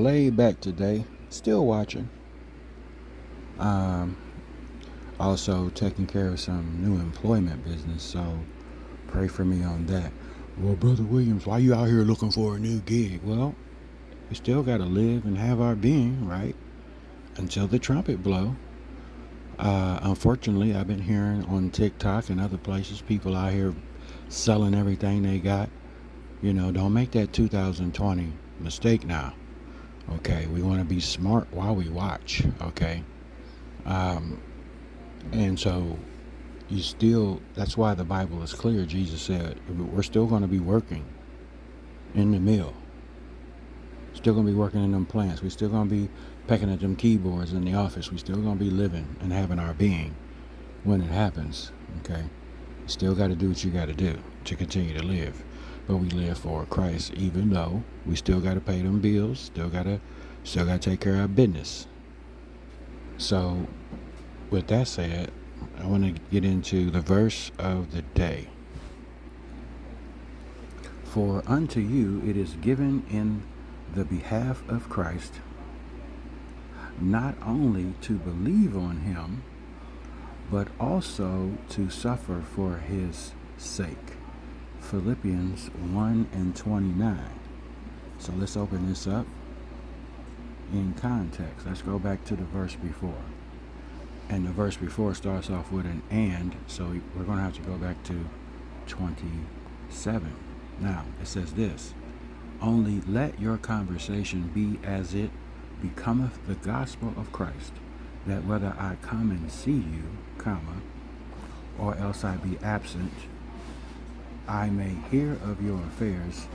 of laid back today. Still watching. Um, Also taking care of some new employment business, so pray for me on that. Well, Brother Williams, why you out here looking for a new gig? Well, we still got to live and have our being, right? Until the trumpet blow. Unfortunately, I've been hearing on TikTok and other places people out here selling everything they got. Don't make that 2020 mistake now. Okay, we want to be smart while we watch. Okay, um, and so that's why the Bible is clear. Jesus said we're still going to be working in the mill, still going to be working in them plants. We're still going to be pecking at them keyboards in the office. We're still going to be living and having our being when it happens. Okay, you still got to do what you got to do to continue to live. But we live for Christ, even though we still got to pay them bills, still got to take care of our business. So, with that said, I want to get into the verse of the day. For unto you it is given in the behalf of Christ, not only to believe on him, but also to suffer for his sake. Philippians 1:29. So let's open this up in context. Let's go back to the verse before. And the verse before starts off with an and, so we're going to have to go back to 27. Now, it says this: only let your conversation be as it becometh the gospel of Christ, that whether I come and see you, or else I be absent, I may hear of your affairs,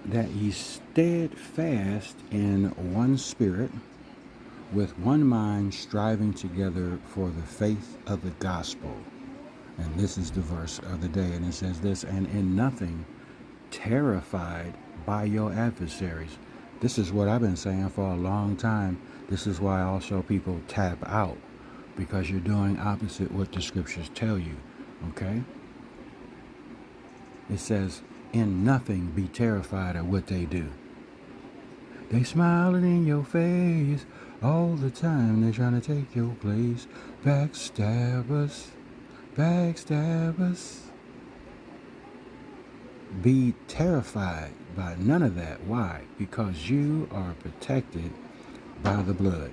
that ye steadfast in one spirit, with one mind striving together for the faith of the gospel. And this is the verse of the day, and it says this: and in nothing terrified by your adversaries. This is what I've been saying for a long time. This is why also people tap out, because you're doing opposite what the scriptures tell you. Okay? It says, in nothing be terrified of what they do. They smiling in your face all the time. They're trying to take your place. Backstabbers, backstabbers. Be terrified by none of that. Why? Because you are protected by the blood.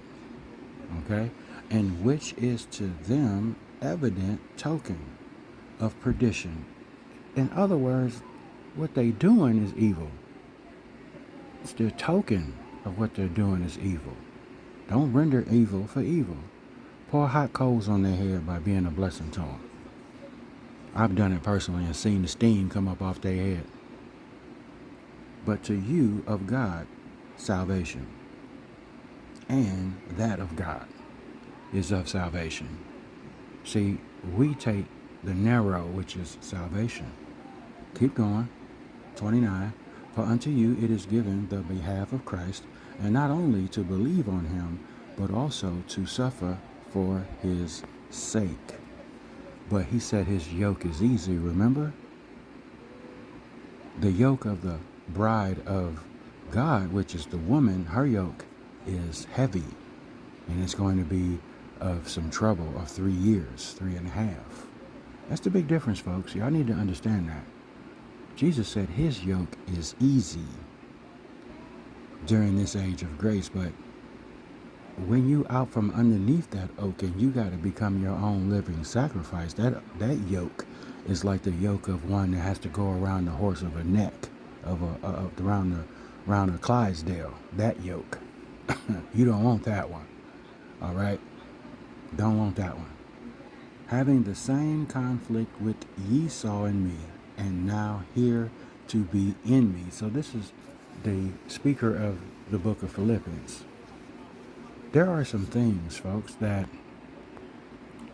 Okay? And which is to them evident token of perdition. In other words, what they doing is evil. It's their token of what they're doing is evil. Don't render evil for evil. Pour hot coals on their head by being a blessing to them. I've done it personally and seen the steam come up off their head. But to you of God, salvation, and that of God is of salvation. See, we take the narrow, which is salvation. Keep going. 29. For unto you it is given the behalf of Christ, and not only to believe on him, but also to suffer for his sake. But he said his yoke is easy, remember? The yoke of the bride of God, which is the woman, her yoke is heavy. And it's going to be of some trouble of 3 years, 3.5. That's the big difference, folks. Y'all need to understand that. Jesus said his yoke is easy during this age of grace, but when you out from underneath that oak and you got to become your own living sacrifice, that yoke is like the yoke of one that has to go around the horse of a neck, around a Clydesdale. That yoke, you don't want that one. All right, don't want that one. Having the same conflict which ye saw in me, and now here to be in me. So this is the speaker of the book of Philippians. There are some things, folks, that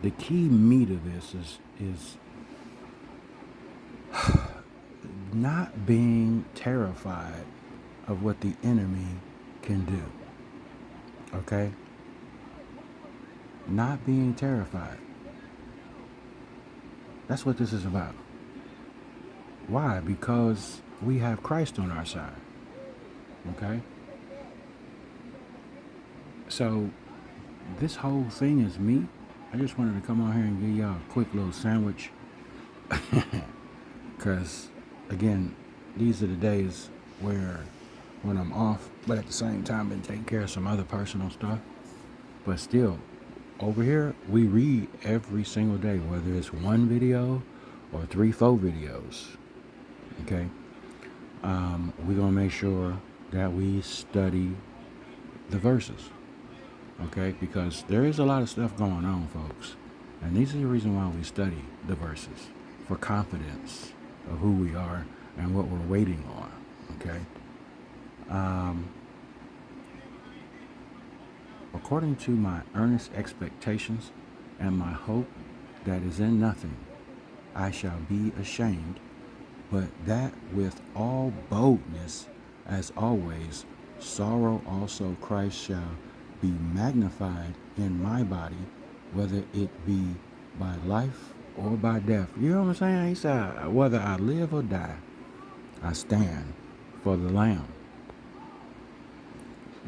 the key meat of this is not being terrified of what the enemy can do. Okay? Not being terrified. That's what this is about. Why? Because we have Christ on our side. Okay? So this whole thing is me. I just wanted to come on here and give y'all a quick little sandwich. Because, again, these are the days where when I'm off, but at the same time been taking care of some other personal stuff. But still, over here, we read every single day, whether it's one video or 3, 4 videos. Okay? We're going to make sure that we study the verses. Okay? Because there is a lot of stuff going on, folks. And these are the reason why we study the verses, for confidence of who we are and what we're waiting on. Okay? According to my earnest expectations and my hope that is in nothing, I shall be ashamed, but that with all boldness, as always, sorrow also Christ shall be magnified in my body, whether it be by life or by death. You know what I'm saying? He said, whether I live or die, I stand for the Lamb.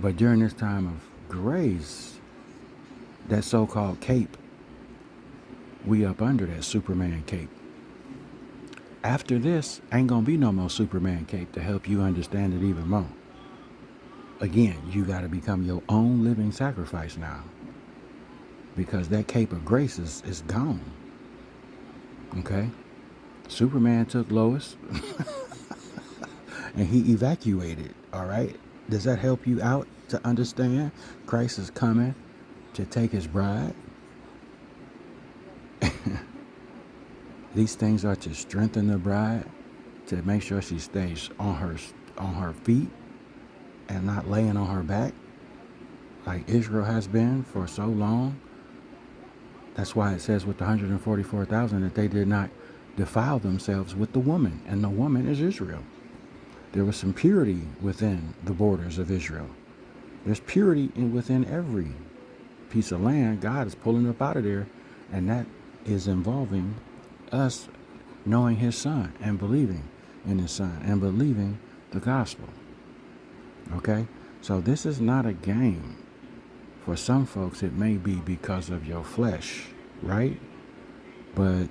But during this time of grace, that so-called cape, we up under that Superman cape. After this, ain't gonna be no more Superman cape to help you understand it even more. Again, you gotta become your own living sacrifice now. Because that cape of grace is gone. Okay? Superman took Lois and he evacuated, all right? Does that help you out to understand Christ is coming to take his bride? These things are to strengthen the bride, to make sure she stays on her feet and not laying on her back like Israel has been for so long. That's why it says with the 144,000 that they did not defile themselves with the woman, and the woman is Israel. There was some purity within the borders of Israel. There's purity within every piece of land. God is pulling up out of there, and that is involving us knowing his son and believing in his son and believing the gospel. Okay? So this is not a game. For some folks, it may be because of your flesh, right? But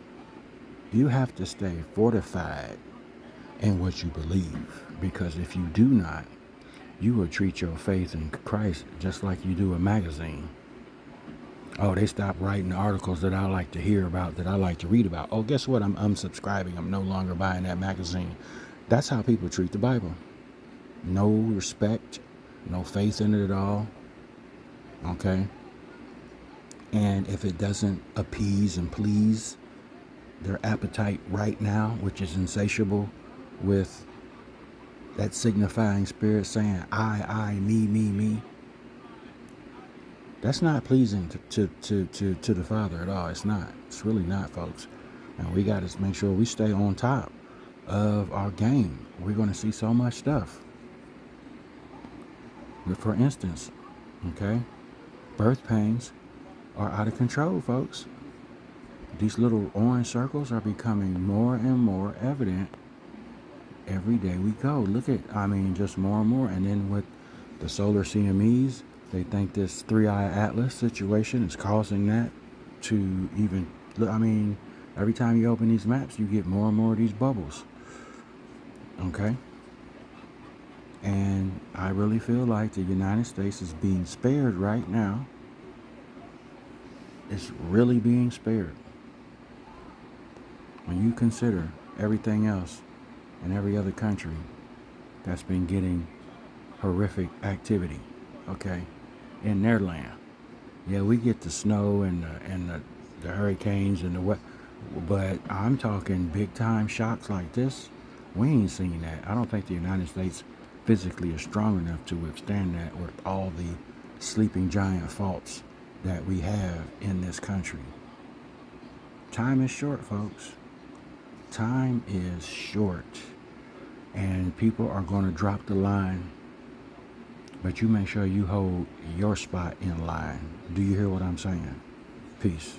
you have to stay fortified in what you believe, because if you do not, you will treat your faith in Christ just like you do a magazine. Oh, they stopped writing articles that I like to hear about, that I like to read about. Oh, guess what? I'm unsubscribing. I'm no longer buying that magazine. That's how people treat the Bible. No respect, no faith in it at all. Okay? And if it doesn't appease and please their appetite right now, which is insatiable, with that signifying spirit saying, I, me, that's not pleasing to the Father at all. It's not. It's really not, folks. And we got to make sure we stay on top of our game. We're going to see so much stuff. But for instance, okay, birth pains are out of control, folks. These little orange circles are becoming more and more evident every day we go. Look at, just more and more. And then with the solar CMEs, they think this 3-eye atlas situation is causing that to even, every time you open these maps, you get more and more of these bubbles. Okay? And I really feel like the United States is being spared right now. It's really being spared. When you consider everything else in every other country that's been getting horrific activity, okay, in their land. Yeah, we get the snow and the hurricanes and the wet, but I'm talking big time shocks like this. We ain't seen that. I don't think the United States physically is strong enough to withstand that with all the sleeping giant faults that we have in this country. Time is short, folks. Time is short. And people are going to drop the line. But you make sure you hold your spot in line. Do you hear what I'm saying? Peace.